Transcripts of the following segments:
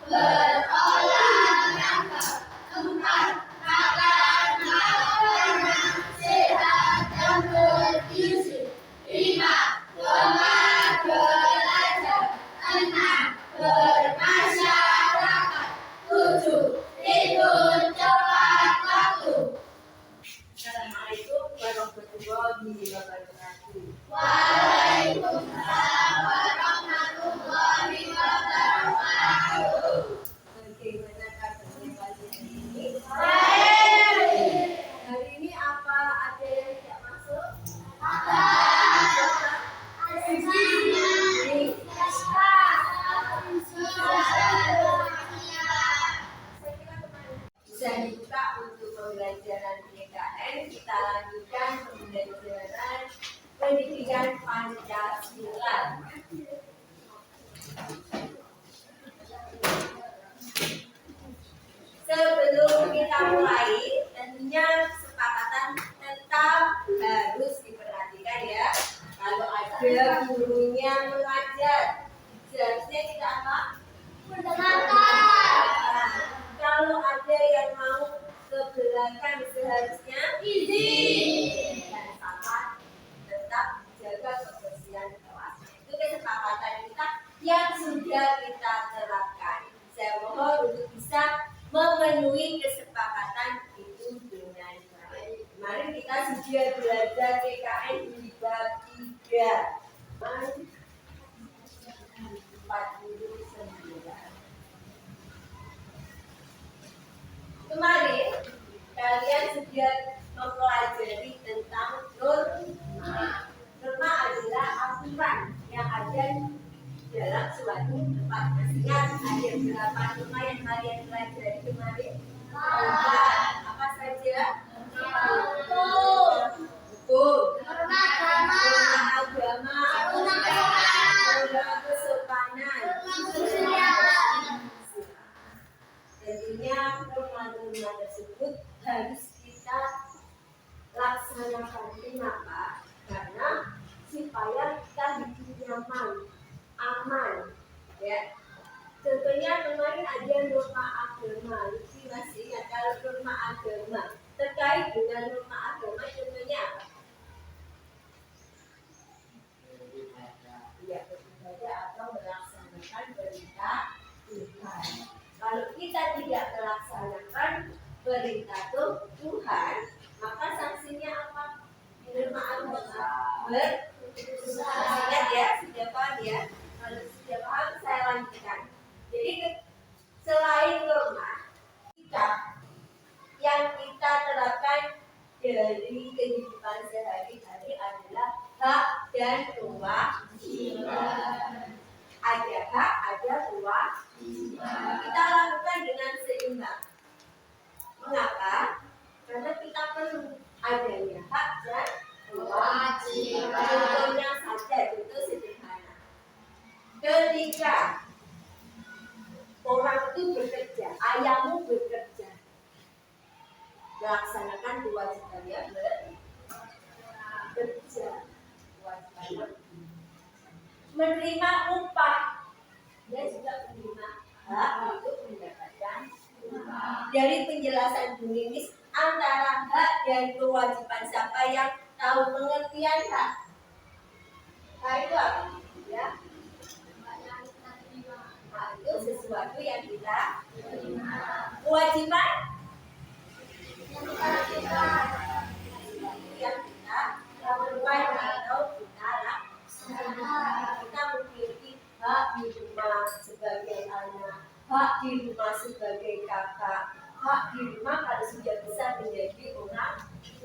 berolahraga. 4. Makan makanan sehat dan bergizi. 5. Gemar belajar. 6. Bermasyarakat. 7. Tidur tepat waktu. Assalamualaikum warahmatullahi wabarakatuh. Waalaikumsalam warahmatullahi wabarakatuh. Bagaimana kabarnya kalian ini? Baik. Hari ini apa ada yang tidak masuk? Bisa dibuka untuk pembelajaran PKN. Kita lanjutkan pembelajaran pendidikan Pancasila. Sebelum kita mulai, tentunya kesepakatan tetap harus diperhatikan ya. Kalau ada gurunya mengajar, seharusnya kita apa? Mendengarkan. Kalau ada yang mau ke belakang, seharusnya Izin. dan sama tetap jaga kebersihan kelas. Itu kesepakatan kita yang sudah kita terapkan. Saya mohon untuk bisa memenuhi kesepakatan itu dengan baik. Kemarin kita sudah belajar PKN di bab 3. 49. Kemarin kalian sudah mempelajari tentang norma. Norma adalah aturan yang ada dalam suatu tempat. Ingat ada berapa norma yang kalian pelajari kemarin? 4. Apa saja? Hukum, Norma agama. agama, Norma kesopanan. kesehatan. Tentunya norma-norma tersebut harus kita laksanakan. Kenapa? Karena supaya kita hidup nyaman, aman, ya. Contohnya kemarin ada norma agama. Lucy masih ingat kalau norma agama terkait dengan norma agama contohnya apa? Ya, beribadah atau melaksanakan perintah Tuhan. Kalau kita tidak melaksanakan perintah Tuhan, maka sanksinya apa? Norma agama ingat ya, sudah paham ya? Kalau sudah paham, saya lanjutkan. Jadi selain norma, sikap yang kita terapkan dari kehidupan sehari-hari adalah hak dan kewajiban. Ada hak, ada kewajiban. Kita lakukan dengan seimbang. Mengapa? Karena kita perlu adanya hak dan kewajiban. Contohnya saja, contoh sederhana. Ketika orang itu bekerja, ayahmu bekerja, melaksanakan kewajibannya bekerja, kewajibannya menerima upah, dia juga menerima hak untuk mendapatkan upah. Dari penjelasan Bu Ninis antara hak dan kewajiban, siapa yang tahu pengertian hak? Hak itu apa? Ya, hak itu sesuatu yang kita terima. Kewajiban yang kita lakukan atau kita laksanakan. Kita memiliki hak di rumah sebagai anak, hak di rumah sebagai kakak, hak di rumah kalau sudah bisa menjadi orang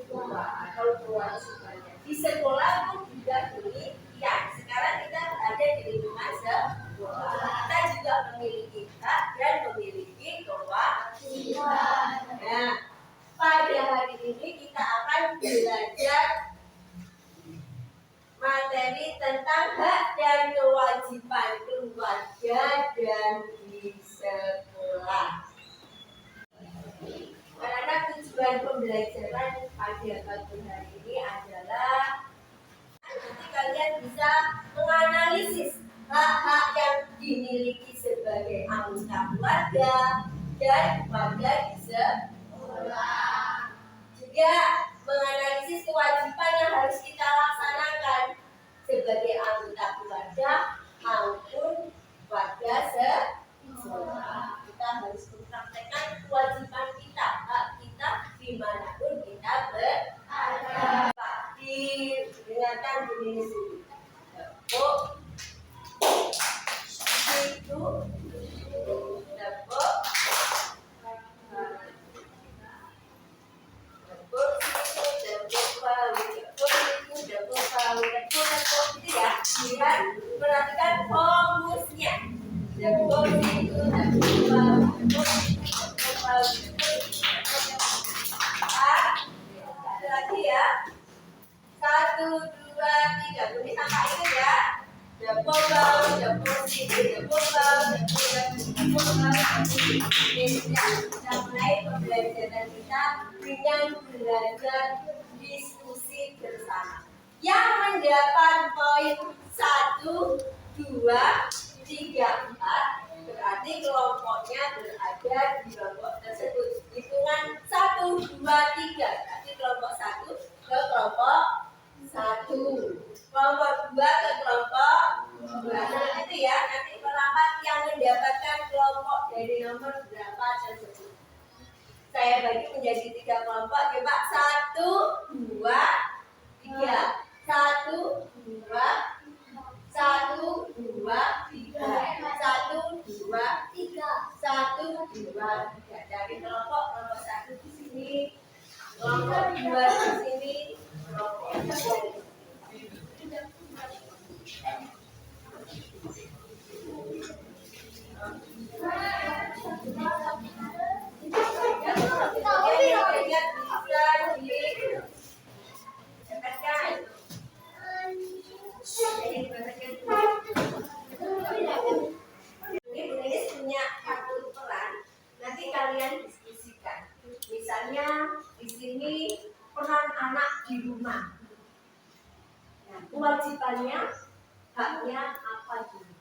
tua atau kewajibannya. Di sekolah pun juga demikian. Sekarang kita ada di lingkungan sekolah, kita juga memiliki hak dan memiliki kewajiban. Nah, pada hari ini kita akan belajar materi tentang hak dan kewajiban keluarga dan di sekolah. Karena tujuan pembelajaran pada pagi hari ini adalah nanti kalian bisa menganalisis hak-hak yang dimiliki sebagai sebagai anggota keluarga dan keluarga di sekolah. Juga menganalisis kewajiban yang harus kita laksanakan sebagai anggota keluarga maupun keluarga sekolah. Kita harus mempraktekkan kewajiban kita, hak kita dimanapun kita berada. Didengarkan bunyi sini. Tepuk, itu, tepuk. Perhatikan fokusnya. Ada lagi ya. 1, 2, 3. Bunyi sampai itu ya. Kita mulai pembelajaran kita dengan belajar diskusi bersama yang mendapat poin 1, 2, 3, 4. Berarti kelompoknya berada di kelompok tersebut. Hitungan 1, 2, 3. Berarti kelompok 1 ke kelompok 1, kelompok 2 ke kelompok 2. Nah itu ya, nanti merapat yang mendapatkan kelompok dari nomor berapa tersebut. Saya bagi menjadi 3 kelompok. Coba 1, 2, 3. 1, 2, 1, 2, 3. 1, 2, 3. 1, 2, 3. Dari kelompok 1 di sini, kelompok 2 di sini, kelompok 3. Kalian diskusikan. Misalnya di sini peran anak di rumah. Nah, kewajibannya, haknya apa dulu?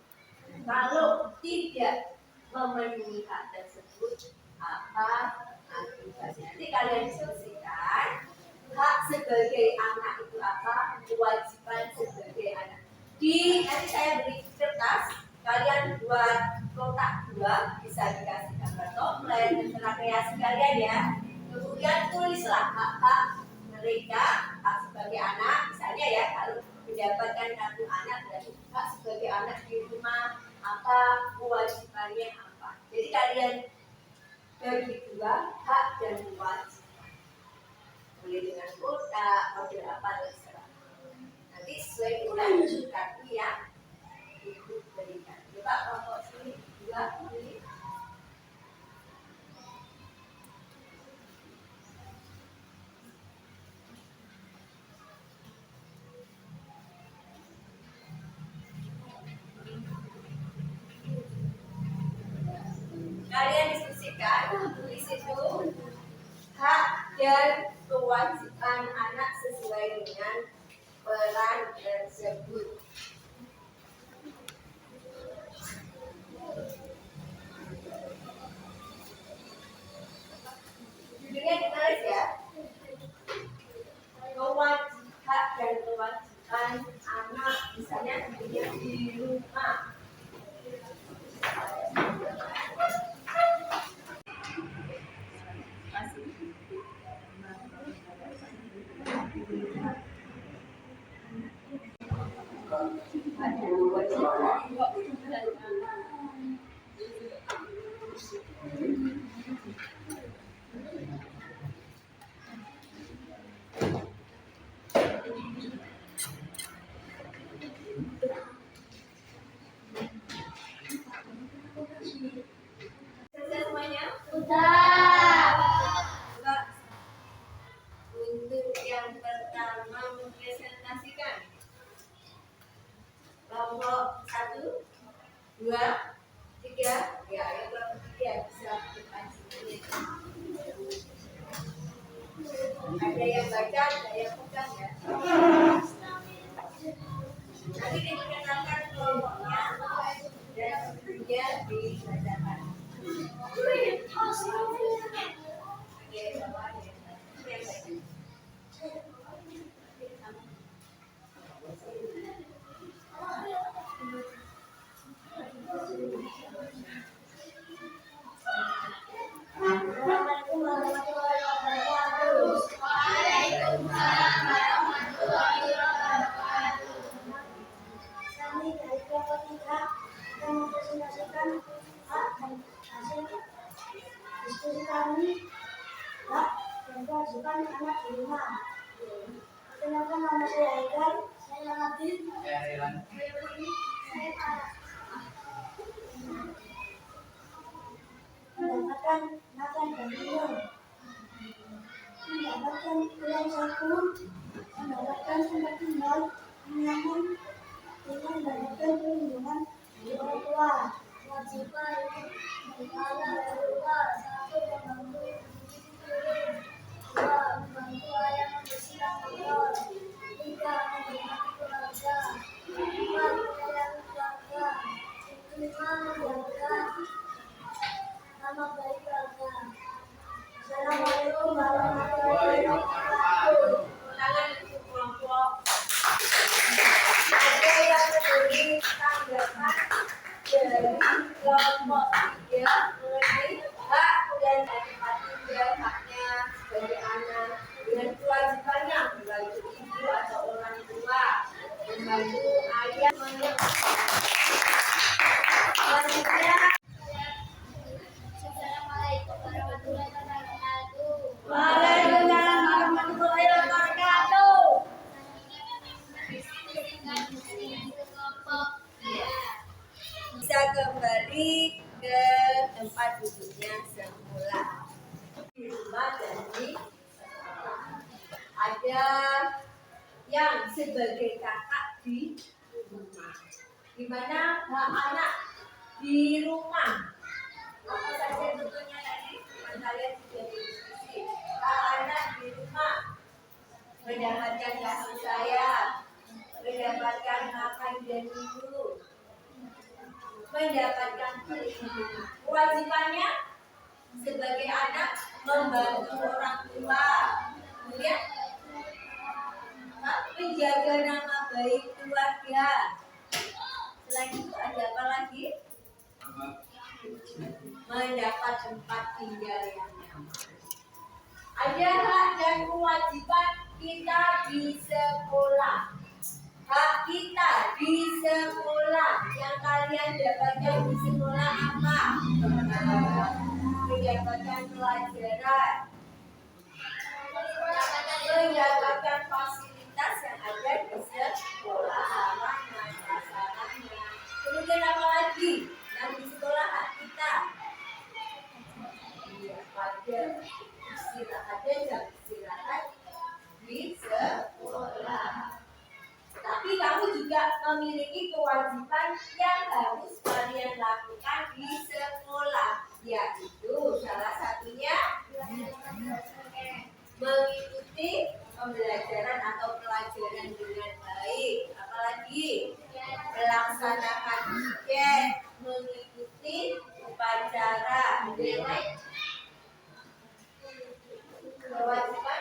Kalau tidak memenuhi hak tersebut, apa akibatnya? Nanti kalian diskusikan. Hak sebagai anak itu apa? Kewajiban sebagai anak. Nanti saya beri kertas. Kalian buat kotak 2, bisa dikasih gambar toples, terserah kreasi kalian ya. Kemudian tulislah hak-hak mereka, hak sebagai anak, misalnya ya, kalau mendapatkan kartu anak dari hak sebagai anak di rumah, apa kewajibannya apa. Jadi kalian bagi 2, hak dan kewajiban. Boleh dengan kotak, model apa terserah. Nanti sesuai dengan kartu yang ibu berikan. Coba kelompok sini 2 pilih. Kalian diskusikan di situ hak dan kewajiban anak sesuai dengan peran tersebut. Judulnya ditulis ya. Hak dan kewajiban anak, misalnya di rumah. Semuanya? Udah. Untuk yang pertama mempresentasikan kelompok 1, 2, 3. Ya, yang kelompok 3 bisa dikaji. Ada yang baca, ada yang pegang ya. Nanti diperkenalkan kelompoknya dan kemudian dibaca. Maksud kami, hak dan kewajiban anak di rumah. Kenalkan nama saya Aikan, saya Nadine, saya Relan, saya Budi, saya Farah. Mendapatkan makan dan minum, mendapatkan uang saku, mendapatkan tempat tinggal yang nyaman, dengan mendapatkan perlindungan dari orang tua. Kewajiban anak dari rumah, satu membantu mencuci piring, dua membantu ayah membersihkan kotor, tiga menghormati keluarga, empat menyayangi keluarga, lima menjaga nama baik keluarga. Assalamualaikum warahmatullahi wabarakatuh. Tangan untuk kelompok. Ada yang memberi tanggapan dari kelompok 3 mengenai hak dan tempat tinggal haknya bagi anak dengan kewajibannya membantu ibu atau orang tua, membantu ayah. Selanjutnya, Assalamualaikum warahmatullahi wabarakatuh. waalaikumsalam warahmatullahi wabarakatuh. Bisa kembali ke tempat duduknya semula. Di rumah dan di sekolah. Ada yang sebagai kakak di rumah. Di mana hak anak di rumah. Apa saja tentunya tadi kalian sudah diskusi. Hak anak di rumah mendapatkan kasih sayang, mendapatkan makan dan minum, mendapatkan perlindungan. Kewajibannya sebagai anak membantu orang tua, kemudian menjaga nama baik keluarga. Selain itu ada apa lagi? Mendapat tempat tinggal yang nyaman. Ada hak dan kewajiban kita di sekolah. Hak kita di sekolah yang kalian dapatkan di sekolah apa? Mendapatkan pelajaran, mendapatkan fasilitas yang ada di sekolah, halaman, prasarana. Kemudian apa lagi yang di sekolah hak kita? Iya, pada istirahat dan jam istirahat di sekolah. Tapi kamu juga memiliki kewajiban yang harus kalian lakukan di sekolah, yaitu salah satunya mengikuti pembelajaran atau pelajaran dengan baik. Apalagi melaksanakan ujian, mengikuti upacara, kewajiban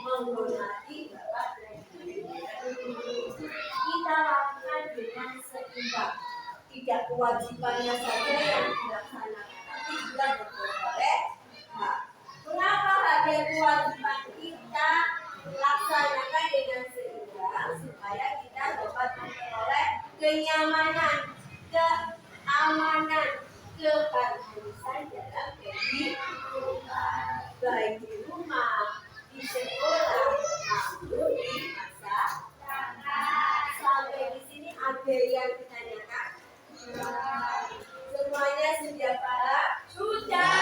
menghormati bapak dan ibu. Kita lakukan dengan seimbang. Tidak kewajibannya saja yang dilaksanakan, tapi juga boleh hak. Mengapa ada kewajiban kita laksanakan dengan seimbang supaya kita dapat memperoleh kenyamanan, keamanan, keharmonisan dalam kehidupan, baik di rumah, di sekolah, maupun di masyarakat. Sampai di sini ada yang ditanyakan? Semuanya sudah paham? Sudah.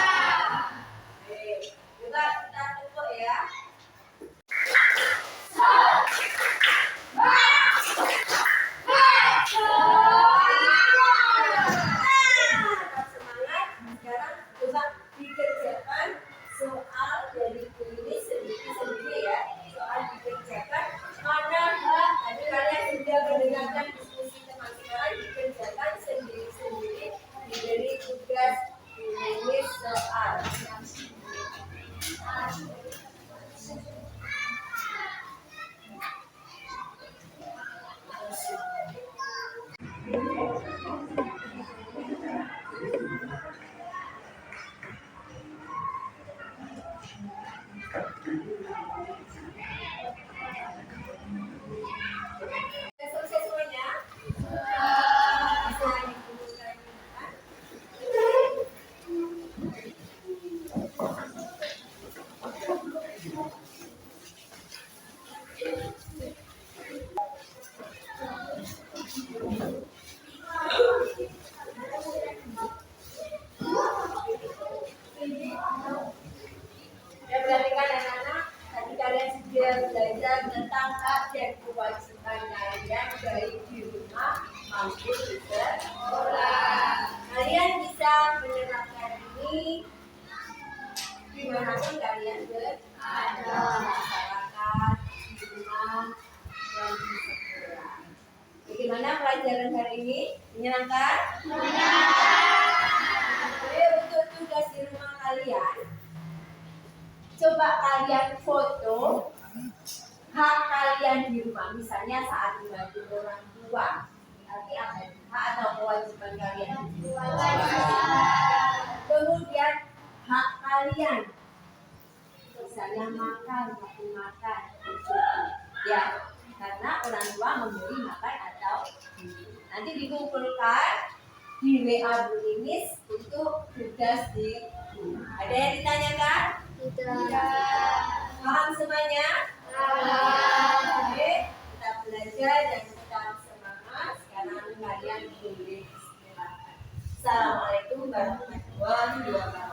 kalian, coba kalian foto hak kalian di rumah, misalnya saat membantu orang tua. Berarti apa? Hak atau kewajiban kalian? Kemudian hak kalian, misalnya makan, waktu makan, ya, karena orang tua memberi makan atau nanti dikumpulkan di WA Bu Limis untuk tugas di rumah. Ada yang ditanyakan? Tidak. Paham semuanya? Oke, kita belajar dan tetap semangat. Sekarang kalian boleh istirahat. Assalamualaikum warahmatullahi wabarakatuh.